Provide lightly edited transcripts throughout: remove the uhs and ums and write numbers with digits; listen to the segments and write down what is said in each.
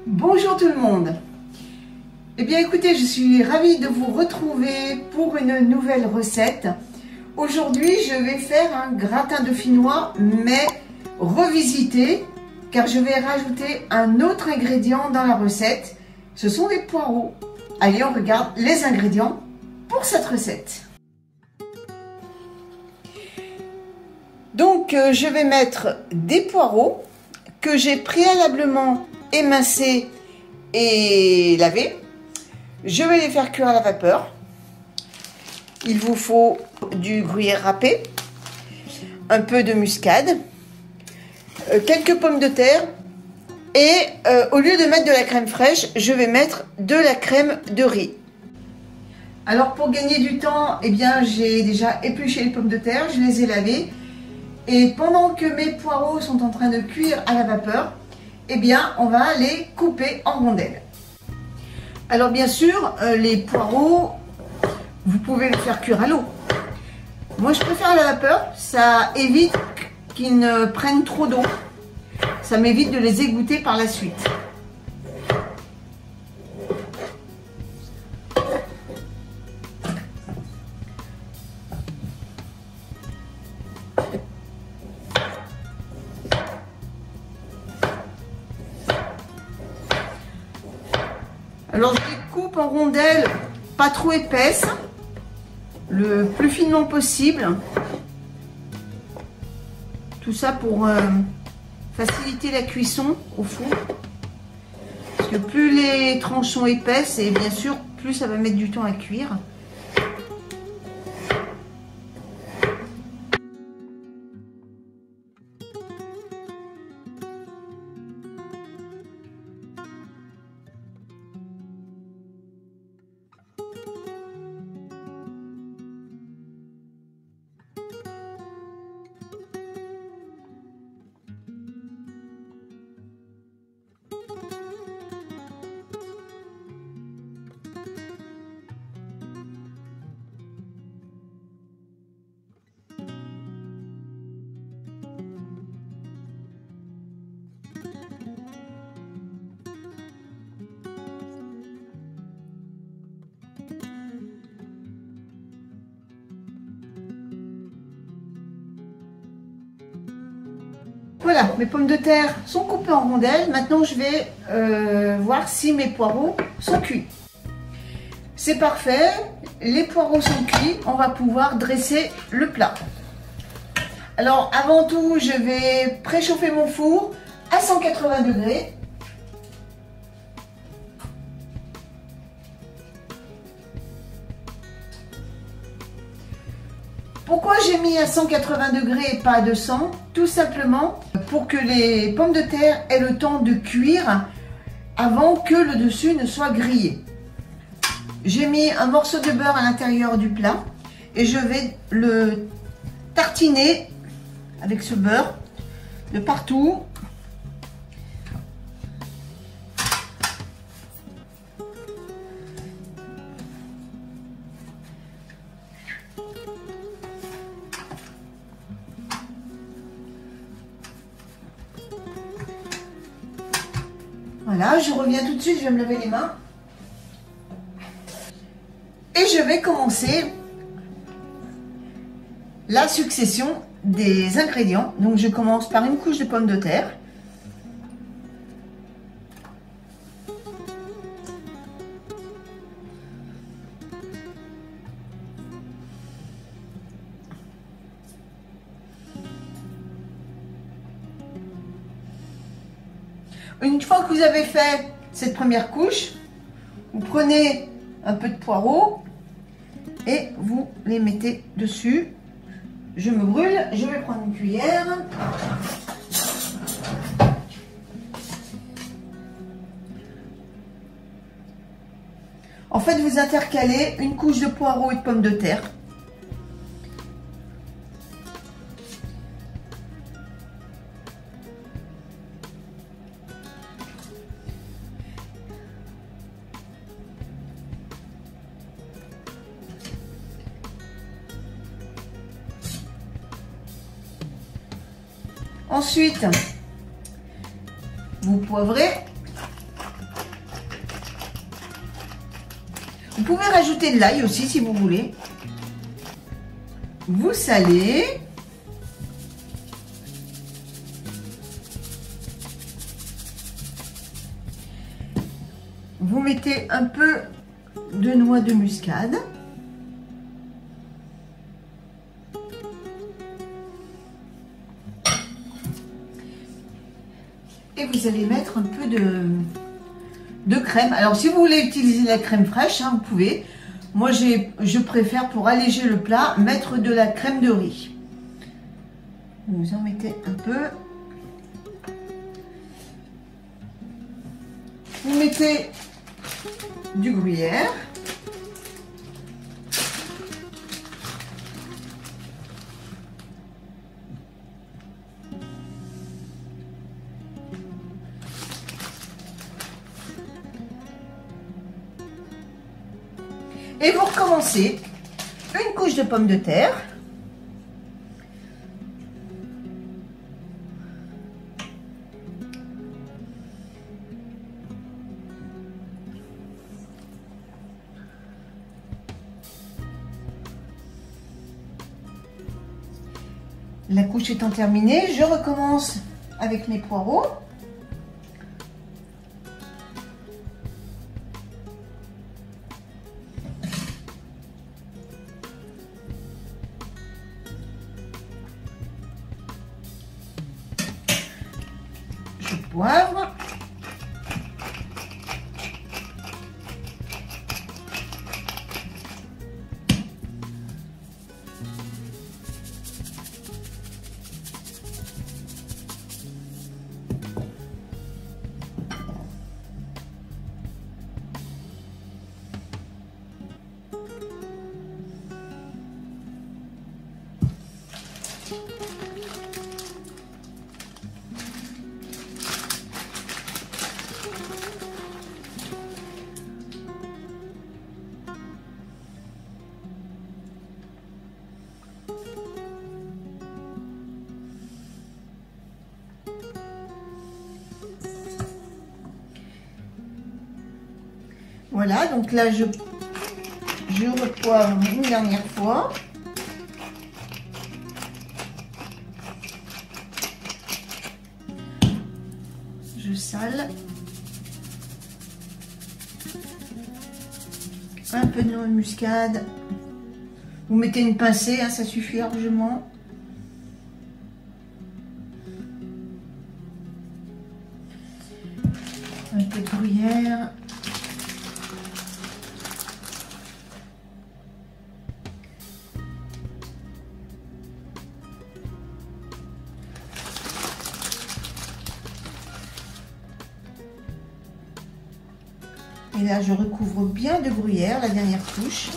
Bonjour tout le monde. Eh bien écoutez, je suis ravie de vous retrouver pour une nouvelle recette. Aujourd'hui, je vais faire un gratin dauphinois, mais revisité, car je vais rajouter un autre ingrédient dans la recette. Ce sont les poireaux. Allez, on regarde les ingrédients pour cette recette. Donc, je vais mettre des poireaux que j'ai préalablement émincés et lavés. Je vais les faire cuire à la vapeur. Il vous faut du gruyère râpé, un peu de muscade, quelques pommes de terre et au lieu de mettre de la crème fraîche, je vais mettre de la crème de riz. Alors pour gagner du temps, eh bien j'ai déjà épluché les pommes de terre, je les ai lavées et pendant que mes poireaux sont en train de cuire à la vapeur, eh bien on va les couper en rondelles. Alors bien sûr, les poireaux, vous pouvez les faire cuire à l'eau. Moi je préfère à la vapeur, ça évite qu'ils ne prennent trop d'eau. Ça m'évite de les égoutter par la suite. Alors je les coupe en rondelles pas trop épaisses, le plus finement possible. Tout ça pour faciliter la cuisson au four. Parce que plus les tranches sont épaisses, et bien sûr, plus ça va mettre du temps à cuire. Voilà, mes pommes de terre sont coupées en rondelles. Maintenant, je vais voir si mes poireaux sont cuits. C'est parfait, les poireaux sont cuits. On va pouvoir dresser le plat. Alors, avant tout, je vais préchauffer mon four à 180 degrés. Pourquoi j'ai mis à 180 degrés et pas à 200? Tout simplement pour que les pommes de terre aient le temps de cuire avant que le dessus ne soit grillé. J'ai mis un morceau de beurre à l'intérieur du plat et je vais le tartiner avec ce beurre de partout. Voilà, je reviens tout de suite, je vais me laver les mains. Et je vais commencer la succession des ingrédients. Donc je commence par une couche de pommes de terre. Une fois que vous avez fait cette première couche, vous prenez un peu de poireaux et vous les mettez dessus. Je me brûle, je vais prendre une cuillère. En fait, vous intercalez une couche de poireaux et de pommes de terre. Ensuite, vous poivrez pouvez rajouter de l'ail aussi si vous voulez. Vous salez. Vous mettez un peu de noix de muscade. Et vous allez mettre un peu de crème. Alors si vous voulez utiliser la crème fraîche, hein, vous pouvez. Moi je préfère, pour alléger le plat, mettre de la crème de riz. Vous en mettez un peu. Vous mettez du gruyère. Et vous recommencez une couche de pommes de terre. La couche étant terminée, je recommence avec mes poireaux. Je poivre. Voilà, donc là je repoivre une dernière fois. Je sale. Un peu de noix de muscade. Vous mettez une pincée, hein, ça suffit largement. Un peu de gruyère. Et là, je recouvre bien de gruyère, la dernière couche.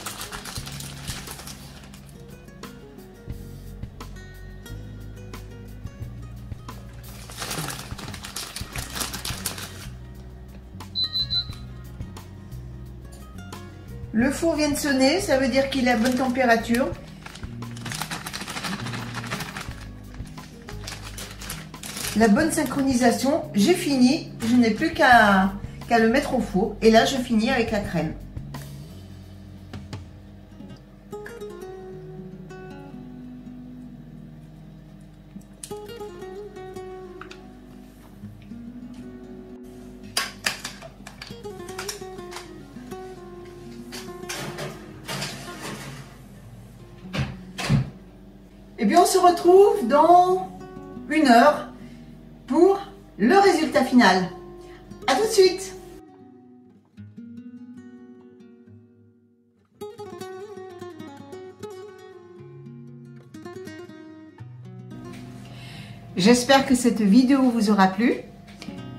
Le four vient de sonner, ça veut dire qu'il est à bonne température. La bonne synchronisation, j'ai fini, je n'ai plus qu'à le mettre au four. Et là, je finis avec la crème. Et puis on se retrouve dans 1 heure pour le résultat final. À tout de suite. J'espère que cette vidéo vous aura plu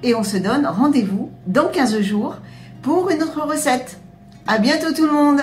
et on se donne rendez-vous dans 15 jours pour une autre recette. À bientôt tout le monde.